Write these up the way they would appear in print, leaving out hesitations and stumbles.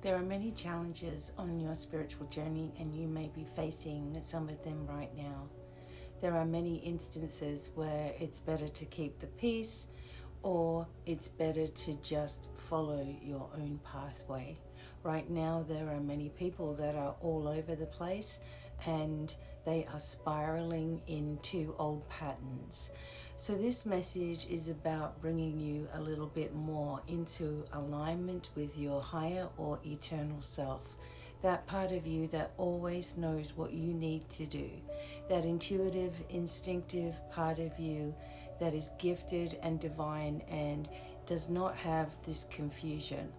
There are many challenges on your spiritual journey, and you may be facing some of them right now. There are many instances where it's better to keep the peace, or it's better to just follow your own pathway. Right now, there are many people that are all over the place and they are spiraling into old patterns. So, this message is about bringing you a little bit more into alignment with your higher or eternal self. That part of you that always knows what you need to do. That intuitive, instinctive part of you that is gifted and divine and does not have this confusion.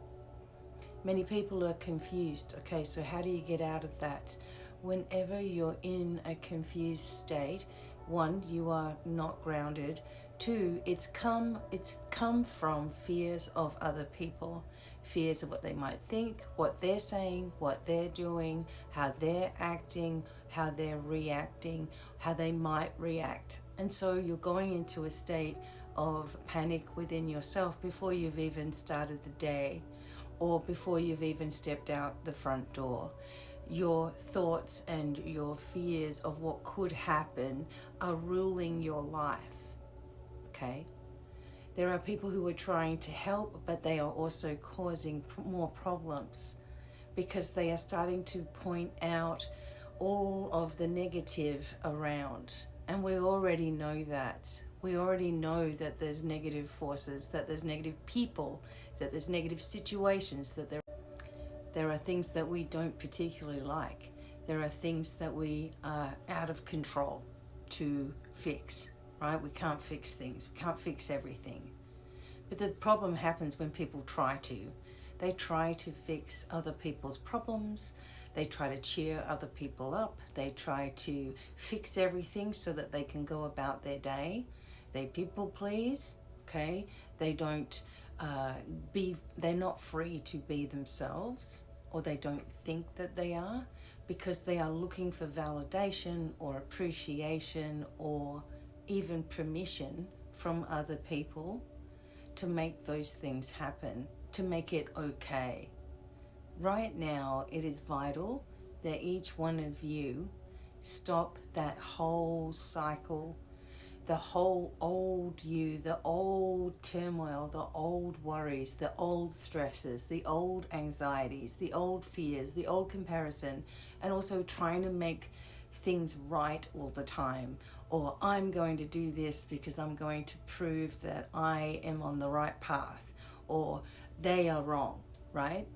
Many people are confused. Okay, so how do you get out of that? Whenever you're in a confused state, one, you are not grounded. Two, it's come from fears of other people, fears of what they might think, what they're saying, what they're doing, how they're acting, how they're reacting, how they might react. And so you're going into a state of panic within yourself before you've even started the day, or before you've even stepped out the front door. Your thoughts and your fears of what could happen are ruling your life. Okay? There are people who are trying to help, but they are also causing more problems because they are starting to point out all of the negative around. And we already know that. We already know that there's negative forces, that there's negative people, that there's negative situations, that there are things that we don't particularly like. There are things that we are out of control to fix, right? We can't fix things. We can't fix everything. But the problem happens when people try to. They try to fix other people's problems. They try to cheer other people up. They try to fix everything so that they can go about their day. They people please, okay? They don't they're not free to be themselves, or they don't think that they are, because they are looking for validation or appreciation or even permission from other people to make those things happen, to make it okay. Right now, it is vital that each one of you stop that whole cycle, the whole old you, the old turmoil, the old worries, the old stresses, the old anxieties, the old fears, the old comparison, and also trying to make things right all the time. Or I'm going to do this because I'm going to prove that I am on the right path, or they are wrong, right?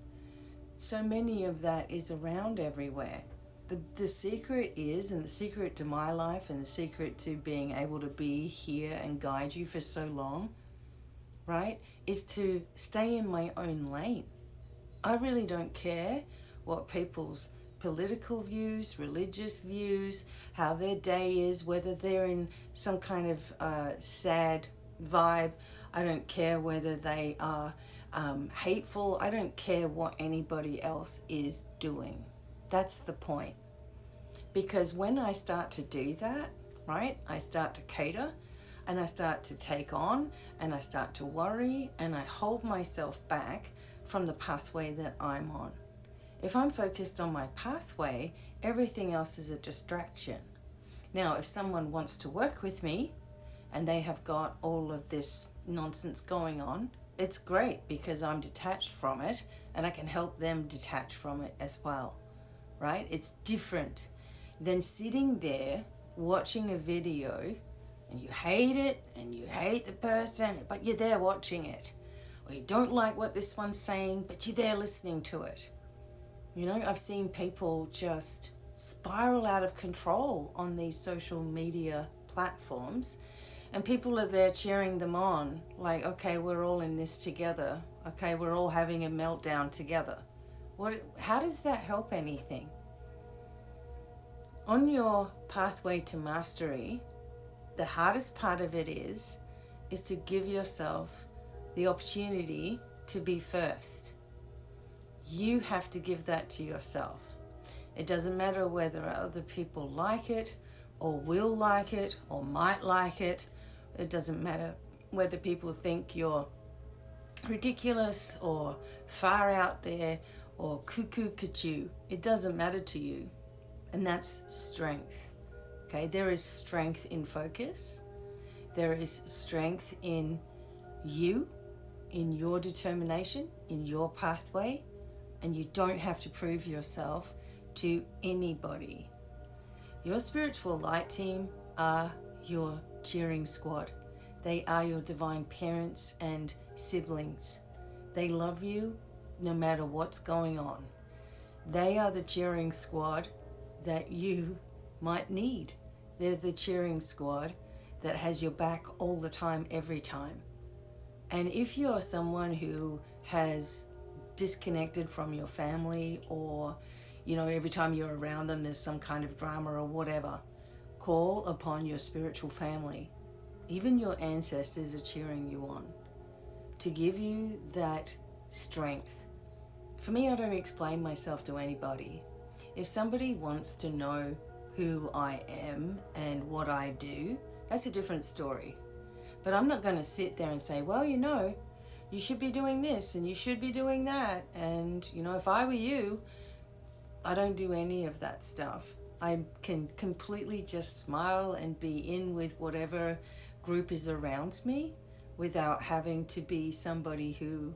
So many of that is around everywhere. The secret is, and the secret to my life and the secret to being able to be here and guide you for so long, right, is to stay in my own lane. I really don't care what people's political views, religious views, how their day is, whether they're in some kind of sad vibe. I don't care whether they are hateful. I don't care what anybody else is doing. That's the point. Because when I start to do that, right, I start to cater and I start to take on and I start to worry and I hold myself back from the pathway that I'm on. If I'm focused on my pathway, everything else is a distraction. Now, if someone wants to work with me and they have got all of this nonsense going on, it's great because I'm detached from it and I can help them detach from it as well, right? It's different than sitting there watching a video and you hate it and you hate the person, but you're there watching it. Or you don't like what this one's saying, but you're there listening to it. You know, I've seen people just spiral out of control on these social media platforms, and people are there cheering them on, like, okay, we're all in this together. Okay, we're all having a meltdown together. How does that help anything? On your pathway to mastery, the hardest part of it is to give yourself the opportunity to be first. You have to give that to yourself. It doesn't matter whether other people like it or will like it or might like it. It doesn't matter whether people think you're ridiculous or far out there or cuckoo cuckoo. It doesn't matter to you. And that's strength. Okay, there is strength in focus. There is strength in you, in your determination, in your pathway, and you don't have to prove yourself to anybody. Your spiritual light team are your cheering squad. They are your divine parents and siblings. They love you no matter what's going on. They are the cheering squad that you might need. They're the cheering squad that has your back all the time, every time. And if you're someone who has disconnected from your family, or, every time you're around them, there's some kind of drama or whatever, call upon your spiritual family. Even your ancestors are cheering you on to give you that strength. For me, I don't explain myself to anybody. If somebody wants to know who I am and what I do, that's a different story. But I'm not going to sit there and say, well, you should be doing this and you should be doing that. And, if I were you, I don't do any of that stuff. I can completely just smile and be in with whatever group is around me without having to be somebody who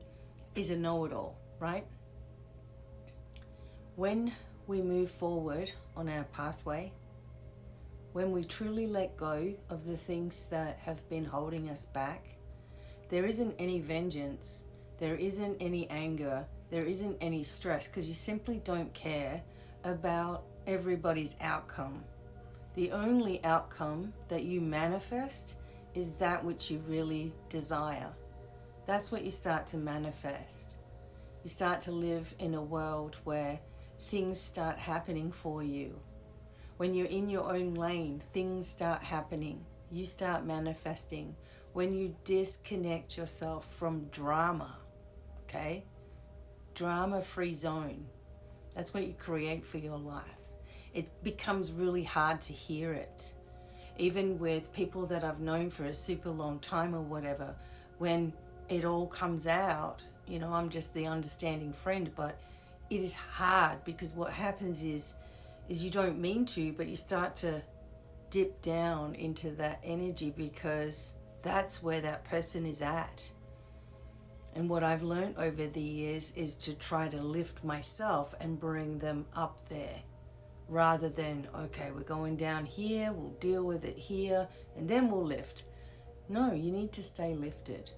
is a know-it-all, right? When we move forward on our pathway, when we truly let go of the things that have been holding us back, there isn't any vengeance, there isn't any anger, there isn't any stress, because you simply don't care about everybody's outcome. The only outcome that you manifest is that which you really desire. That's what you start to manifest. You start to live in a world where things start happening for you. When you're in your own lane, things start happening. You start manifesting. When you disconnect yourself from drama, okay? Drama-free zone. That's what you create for your life. It becomes really hard to hear it. Even with people that I've known for a super long time or whatever, when it all comes out, I'm just the understanding friend, but it is hard because what happens is you don't mean to, but you start to dip down into that energy because that's where that person is at. And what I've learned over the years is to try to lift myself and bring them up there, rather than, okay, we're going down here, we'll deal with it here, and then we'll lift. No, you need to stay lifted.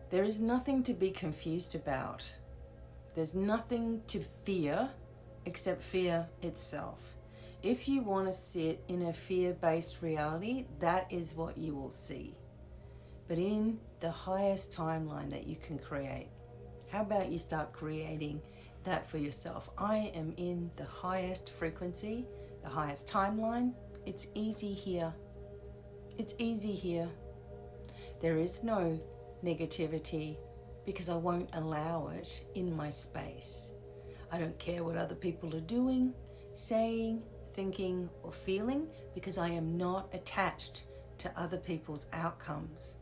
There is nothing to be confused about. There's nothing to fear except fear itself. If you want to sit in a fear-based reality, that is what you will see. But in the highest timeline that you can create, how about you start creating that for yourself? I am in the highest frequency, the highest timeline. It's easy here. It's easy here. There is no negativity because I won't allow it in my space. I don't care what other people are doing, saying, thinking, or feeling, because I am not attached to other people's outcomes.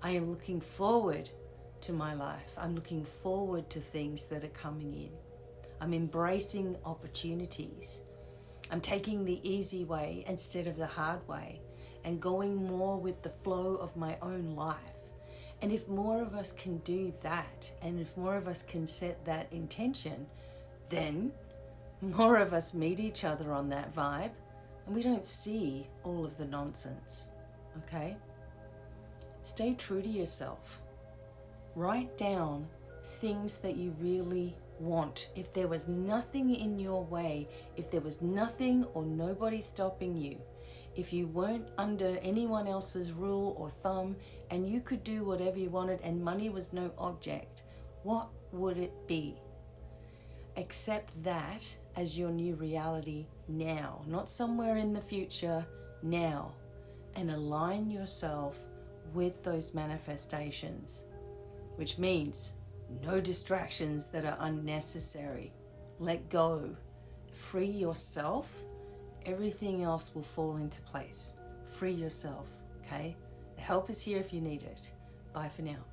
I am looking forward to my life. I'm looking forward to things that are coming in. I'm embracing opportunities. I'm taking the easy way instead of the hard way and going more with the flow of my own life. And if more of us can do that, and if more of us can set that intention, then more of us meet each other on that vibe and we don't see all of the nonsense, okay? Stay true to yourself. Write down things that you really want. If there was nothing in your way, if there was nothing or nobody stopping you, if you weren't under anyone else's rule or thumb and you could do whatever you wanted and money was no object, what would it be? Accept that as your new reality now, not somewhere in the future, now, and align yourself with those manifestations, which means no distractions that are unnecessary. Let go. Free yourself. Everything else will fall into place. Free yourself, okay? The help is here if you need it. Bye for now.